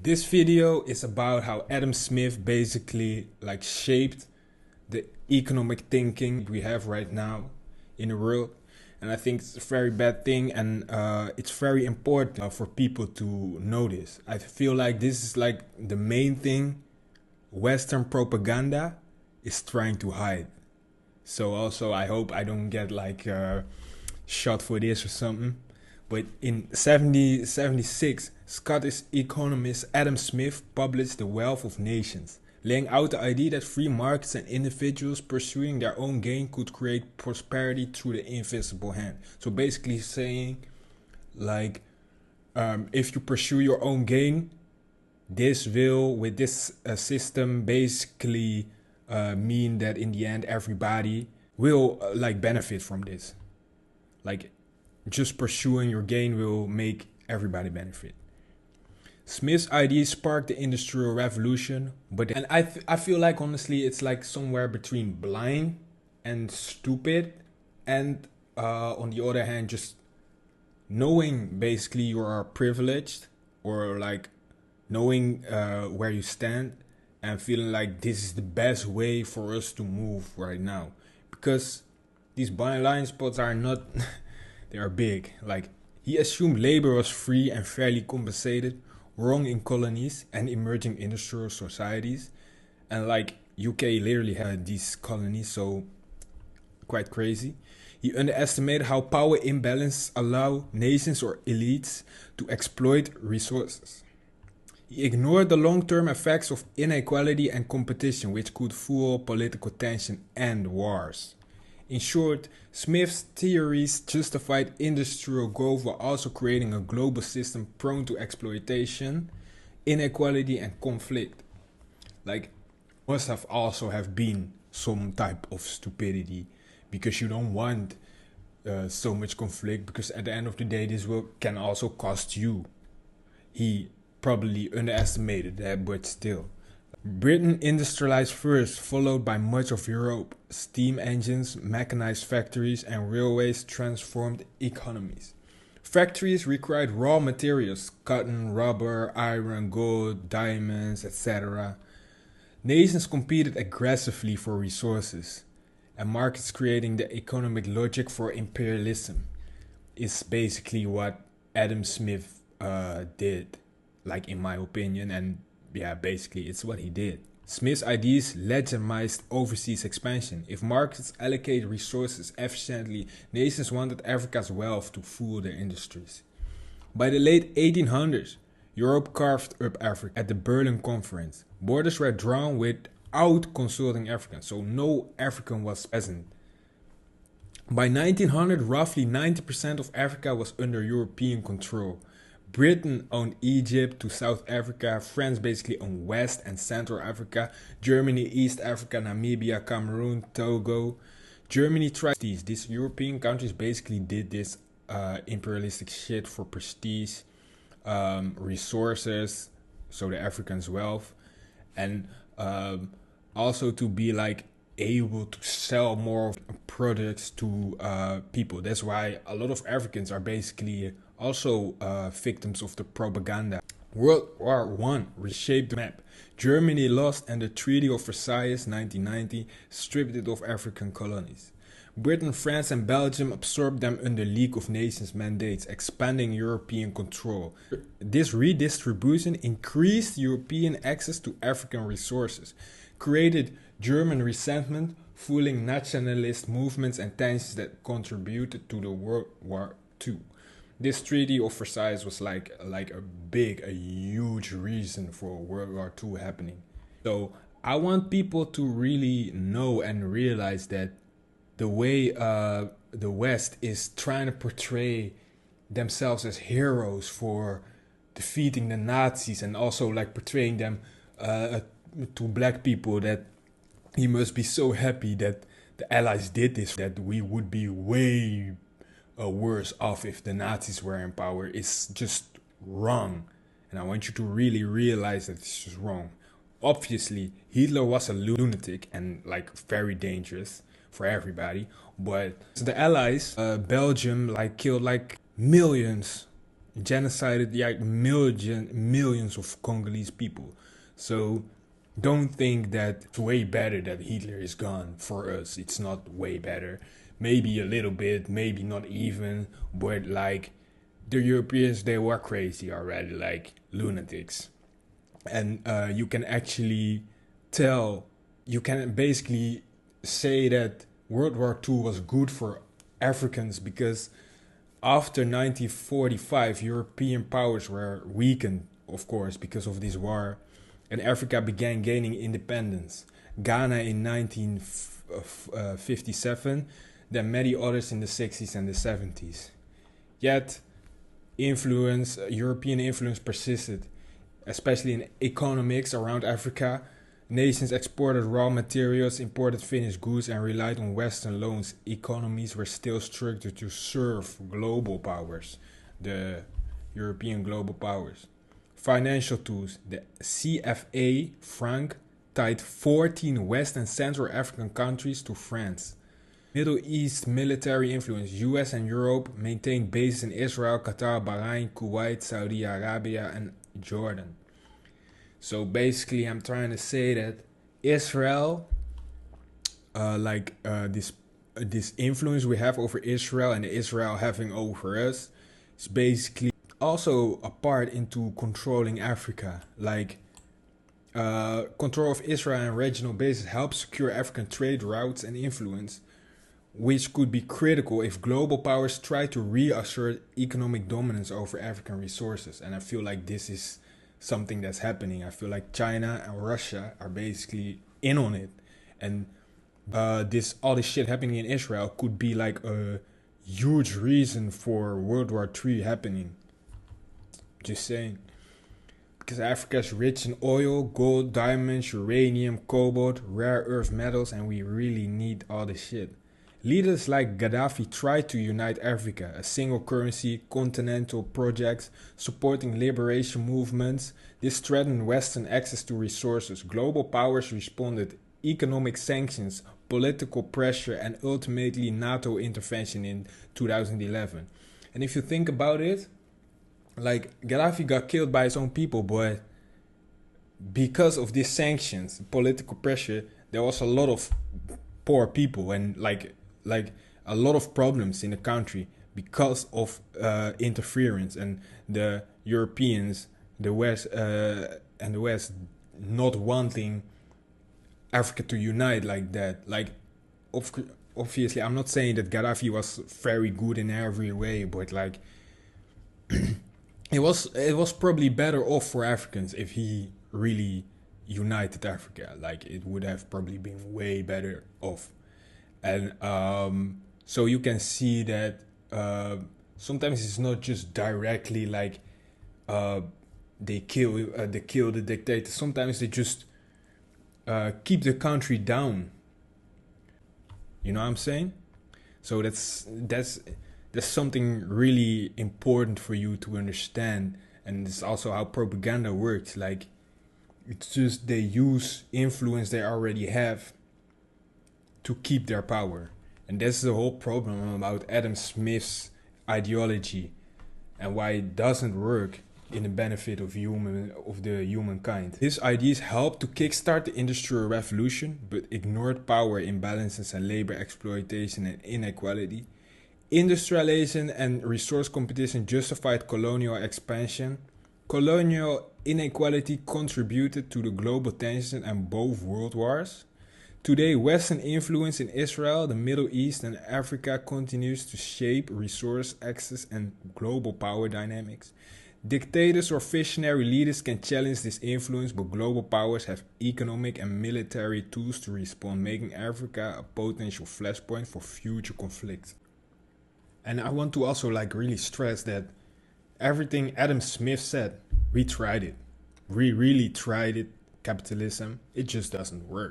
This video is about how Adam Smith basically shaped the economic thinking we have right now in the world. And I think it's a very bad thing, and it's very important for people to know this. I feel like this is the main thing Western propaganda is trying to hide. So also I hope I don't get shot for this or something. But in 1776, Scottish economist Adam Smith published The Wealth of Nations, laying out the idea that free markets and individuals pursuing their own gain could create prosperity through the invisible hand. So basically saying, if you pursue your own gain, this will, with this system, basically mean that in the end everybody will benefit from this. Just pursuing your gain will make everybody benefit. Smith's ideas sparked the Industrial Revolution, and I feel like honestly it's somewhere between blind and stupid, and on the other hand just knowing basically you are privileged, or knowing where you stand and feeling like this is the best way for us to move right now, because these blind spots are not they are big. He assumed labor was free and fairly compensated, wrong in colonies and emerging industrial societies. And UK literally had these colonies, so quite crazy. He underestimated how power imbalance allow nations or elites to exploit resources. He ignored the long-term effects of inequality and competition, which could fuel political tension and wars. In short, Smith's theories justified industrial growth while also creating a global system prone to exploitation, inequality, and conflict. Must have also have been some type of stupidity, because you don't want so much conflict, because at the end of the day this can also cost you. He probably underestimated that, but still. Britain industrialized first, followed by much of Europe. Steam engines, mechanized factories, and railways transformed economies. Factories required raw materials: cotton, rubber, iron, gold, diamonds, etc. Nations competed aggressively for resources, and markets creating the economic logic for imperialism is basically what Adam Smith did, in my opinion, and yeah, basically it's what he did. Smith's ideas legitimized overseas expansion. If markets allocate resources efficiently, nations wanted Africa's wealth to fuel their industries. By the late 1800s, Europe carved up Africa. At the Berlin Conference, borders were drawn without consulting Africans, so no African was present. By 1900, roughly 90% of Africa was under European control. Britain owned Egypt to South Africa, France basically owned West and Central Africa, Germany, East Africa, Namibia, Cameroon, Togo. Germany tried these European countries basically did this imperialistic shit for prestige, resources, so the Africans' wealth, and also to be able to sell more products to people. That's why a lot of Africans are basically also victims of the propaganda. World War I reshaped the map. Germany lost, and the Treaty of Versailles 1990 stripped it of African colonies. Britain, France, and Belgium absorbed them under League of Nations mandates, expanding European control. This redistribution increased European access to African resources, created German resentment, fueling nationalist movements and tensions that contributed to the World War II. This Treaty of Versailles was a huge reason for World War II happening. So I want people to really know and realize that the way the West is trying to portray themselves as heroes for defeating the Nazis, and also portraying them to black people that he must be so happy that the Allies did this, that we would be way worse off if the Nazis were in power, is just wrong. And I want you to really realize that it's just wrong. Obviously, Hitler was a lunatic and very dangerous for everybody, but the Allies, Belgium, killed millions genocided like millions of Congolese people. So don't think that it's way better that Hitler is gone for us. It's not way better. Maybe a little bit, maybe not even, but like the Europeans, they were crazy already, like lunatics. And you can actually tell, you can basically say that World War II was good for Africans because after 1945, European powers were weakened, of course, because of this war, and Africa began gaining independence. Ghana in 1957, then many others in the 60s and the 70s. Yet, European influence persisted, especially in economics around Africa. Nations exported raw materials, imported finished goods, and relied on Western loans. Economies were still structured to serve global powers, the European global powers. Financial tools. The CFA franc tied 14 West and Central African countries to France. Middle East military influence. US and Europe maintained bases in Israel, Qatar, Bahrain, Kuwait, Saudi Arabia, and Jordan. So basically, I'm trying to say that Israel, this influence we have over Israel and Israel having over us, is basically also a part into controlling Africa. Like control of Israel and regional bases helps secure African trade routes and influence, which could be critical if global powers try to reassert economic dominance over African resources. And I feel like this is something that's happening. I feel like China and Russia are basically in on it, and all this shit happening in Israel could be like a huge reason for World War III happening. Just saying, because Africa is rich in oil, gold, diamonds, uranium, cobalt, rare earth metals, and we really need all this shit. Leaders like Gaddafi tried to unite Africa, a single currency, continental projects, supporting liberation movements. This threatened Western access to resources. Global powers responded: economic sanctions, political pressure, and ultimately NATO intervention in 2011. And if you think about it, like Gaddafi got killed by his own people, but because of these sanctions, political pressure, there was a lot of poor people and like a lot of problems in the country because of interference and the Europeans, the West and the West not wanting Africa to unite like that. Like, obviously, I'm not saying that Gaddafi was very good in every way, but like it was probably better off for Africans if he really united Africa. Like, it would have probably been way better off. And so you can see that sometimes it's not just directly like they kill the dictator. Sometimes they just keep the country down. You know what I'm saying? So that's something really important for you to understand, and it's also how propaganda works. Like, it's just they use influence they already have to keep their power. And that's the whole problem about Adam Smith's ideology and why it doesn't work in the benefit of the humankind. His ideas helped to kickstart the Industrial Revolution, but ignored power imbalances and labor exploitation and inequality. Industrialization and resource competition justified colonial expansion. Colonial inequality contributed to the global tension and both world wars. Today, Western influence in Israel, the Middle East, and Africa continues to shape resource access and global power dynamics. Dictators or visionary leaders can challenge this influence, but global powers have economic and military tools to respond, making Africa a potential flashpoint for future conflict. And I want to also really stress that everything Adam Smith said, we tried it. We really tried it. Capitalism, it just doesn't work.